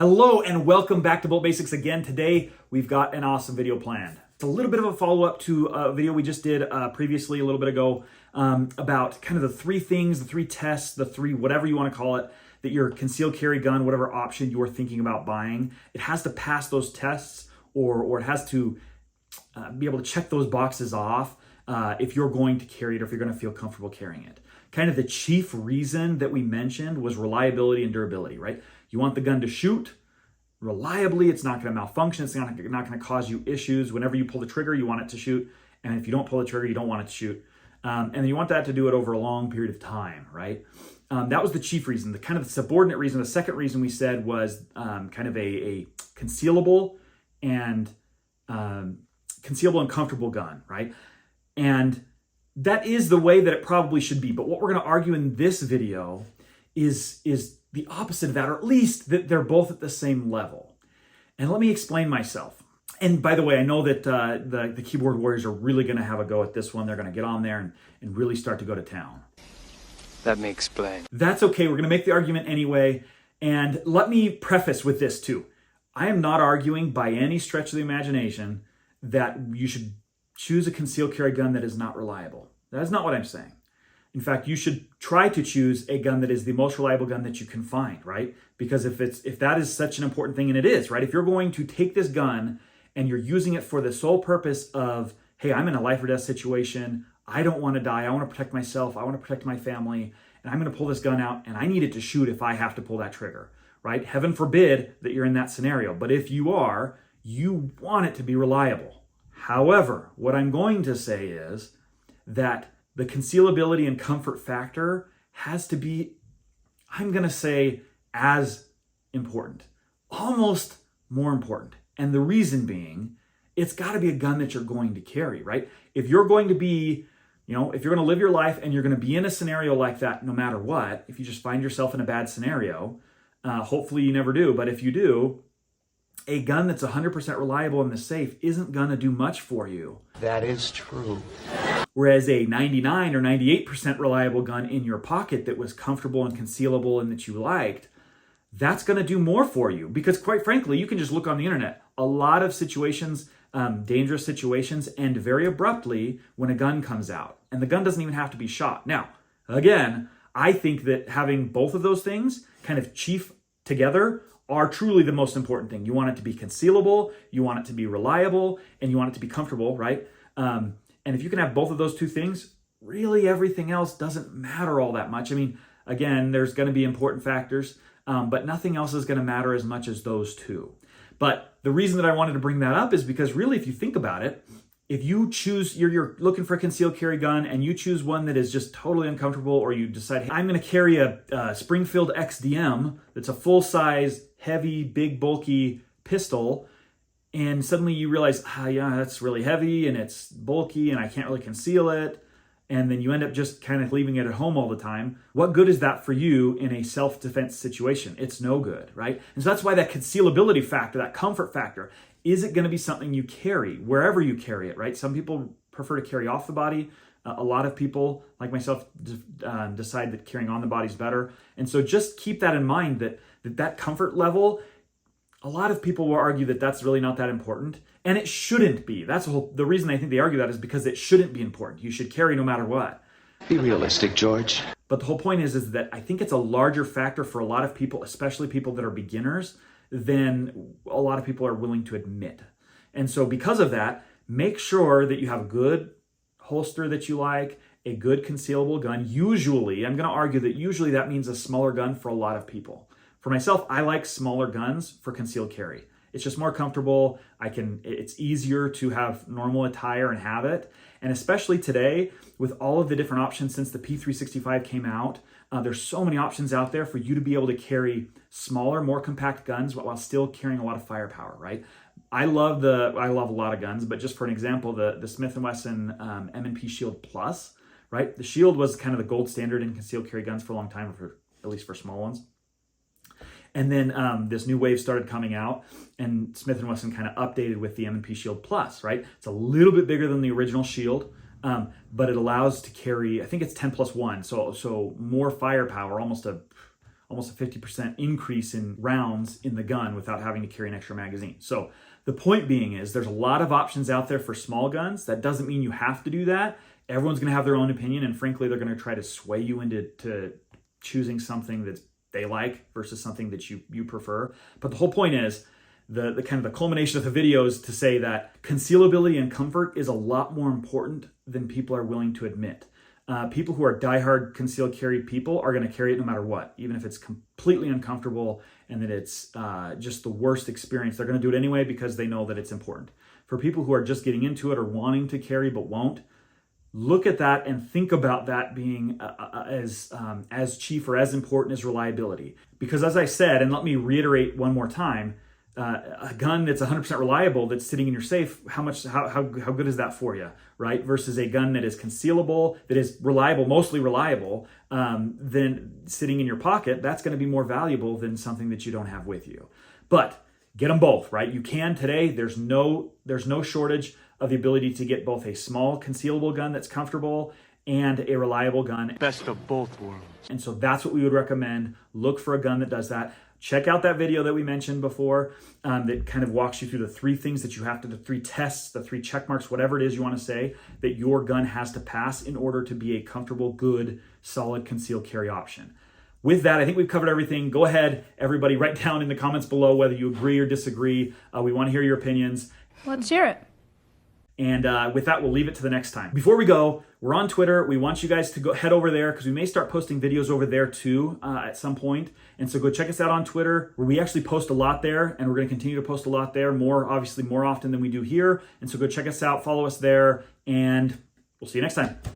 Hello and welcome back to Bolt Basics again. Today we've got an awesome video planned. It's a little bit of a follow-up to a video we just did previously a little bit ago about kind of the three things, the three tests, the three whatever you want to call it, that your concealed carry gun, whatever option you're thinking about buying, it has to pass those tests or it has to be able to check those boxes off if you're going to carry it or if you're going to feel comfortable carrying it. Kind of the chief reason that we mentioned was reliability and durability, right? You want the gun to shoot reliably. It's not going to malfunction. It's not going to cause you issues. Whenever you pull the trigger, you want it to shoot. And if you don't pull the trigger, you don't want it to shoot. And then you want that to do it over a long period of time, right? That was the chief reason. The kind of subordinate reason, the second reason we said was kind of a concealable and comfortable gun, right? And that is the way that it probably should be. But what we're going to argue in this video is the opposite of that, or at least that they're both at the same level. And let me explain myself. And by the way, I know that the keyboard warriors are really going to have a go at this one. They're going to get on there and really start to go to town. Let me explain. That's okay. We're going to make the argument anyway. And let me preface with this too. I am not arguing by any stretch of the imagination that you should choose a concealed carry gun that is not reliable. That is not what I'm saying. In fact, you should try to choose a gun that is the most reliable gun that you can find, right? Because if that is such an important thing, and it is, right? If you're going to take this gun and you're using it for the sole purpose of, hey, I'm in a life or death situation, I don't want to die, I want to protect myself, I want to protect my family, and I'm going to pull this gun out and I need it to shoot if I have to pull that trigger, right? Heaven forbid that you're in that scenario. But if you are, you want it to be reliable. However, what I'm going to say is that the concealability and comfort factor has to be, I'm going to say, as important, almost more important. And the reason being, it's got to be a gun that you're going to carry, right? If you're going to be, if you're going to live your life and you're going to be in a scenario like that, no matter what, if you just find yourself in a bad scenario, hopefully you never do, but if you do, a gun that's 100% reliable in the safe isn't going to do much for you. That is true. Whereas a 99 or 98% reliable gun in your pocket that was comfortable and concealable and that you liked, that's going to do more for you. Because quite frankly, you can just look on the internet. A lot of situations, dangerous situations, end very abruptly when a gun comes out. And the gun doesn't even have to be shot. Now, again, I think that having both of those things kind of chief together are truly the most important thing. You want it to be concealable, you want it to be reliable, and you want it to be comfortable, right? And if you can have both of those two things, really everything else doesn't matter all that much. I mean, again, there's going to be important factors, but nothing else is going to matter as much as those two. But the reason that I wanted to bring that up is because really, if you think about it, if you choose, you're looking for a concealed carry gun and you choose one that is just totally uncomfortable, or you decide, hey, I'm going to carry a Springfield XDM that's a full-size, heavy, big, bulky pistol, and suddenly you realize, yeah, that's really heavy and it's bulky and I can't really conceal it, and then you end up just kind of leaving it at home all the time. What good is that for you in a self-defense situation? It's no good, right? And so that's why that concealability factor, that comfort factor, is it going to be something you carry wherever you carry it, right? Some people prefer to carry off the body. A lot of people, like myself, decide that carrying on the body is better. And so just keep that in mind, that comfort level, a lot of people will argue that that's really not that important, and it shouldn't be. That's the reason I think they argue that is because it shouldn't be important. You should carry no matter what. Be realistic, George. But the whole point is that I think it's a larger factor for a lot of people, especially people that are beginners, than a lot of people are willing to admit. And so because of that, make sure that you have a good holster that you like, a good concealable gun. Usually, I'm going to argue that usually that means a smaller gun for a lot of people. For myself, I like smaller guns for concealed carry. It's just more comfortable. It's easier to have normal attire and have it. And especially today, with all of the different options since the P365 came out, there's so many options out there for you to be able to carry smaller, more compact guns while still carrying a lot of firepower, right? I love a lot of guns, but just for an example, the Smith & Wesson M&P Shield Plus, right? The Shield was kind of the gold standard in concealed carry guns for a long time, at least for small ones. And then this new wave started coming out, and Smith & Wesson kind of updated with the M&P Shield Plus, right? It's a little bit bigger than the original Shield, but it allows to carry, I think it's 10+1, so more firepower, almost a almost a 50% increase in rounds in the gun without having to carry an extra magazine. So the point being is there's a lot of options out there for small guns. That doesn't mean you have to do that. Everyone's going to have their own opinion, and frankly, they're going to try to sway you into choosing something that they like versus something that you prefer. But the whole point is, the kind of the culmination of the video is to say that concealability and comfort is a lot more important than people are willing to admit. People who are diehard concealed carry people are going to carry it no matter what, even if it's completely uncomfortable and that it's just the worst experience. They're going to do it anyway because they know that it's important. For people who are just getting into it or wanting to carry but won't, look at that and think about that being as chief or as important as reliability. Because as I said, and let me reiterate one more time, a gun that's 100% reliable that's sitting in your safe, how good is that for you, right? Versus a gun that is concealable, that is reliable, mostly reliable, then sitting in your pocket, that's going to be more valuable than something that you don't have with you. But get them both, right? You can today. There's no shortage of the ability to get both a small concealable gun that's comfortable and a reliable gun. Best of both worlds. And so that's what we would recommend. Look for a gun that does that. Check out that video that we mentioned before that kind of walks you through the three things that you have to, the three tests, the three check marks, whatever it is you want to say, that your gun has to pass in order to be a comfortable, good, solid concealed carry option. With that, I think we've covered everything. Go ahead, everybody, write down in the comments below whether you agree or disagree. We want to hear your opinions. Let's hear it. And with that, we'll leave it to the next time. Before we go, we're on Twitter. We want you guys to go head over there because we may start posting videos over there too at some point. And so go check us out on Twitter, where we actually post a lot there, and we're going to continue to post a lot there, obviously more often than we do here. And so go check us out, follow us there, and we'll see you next time.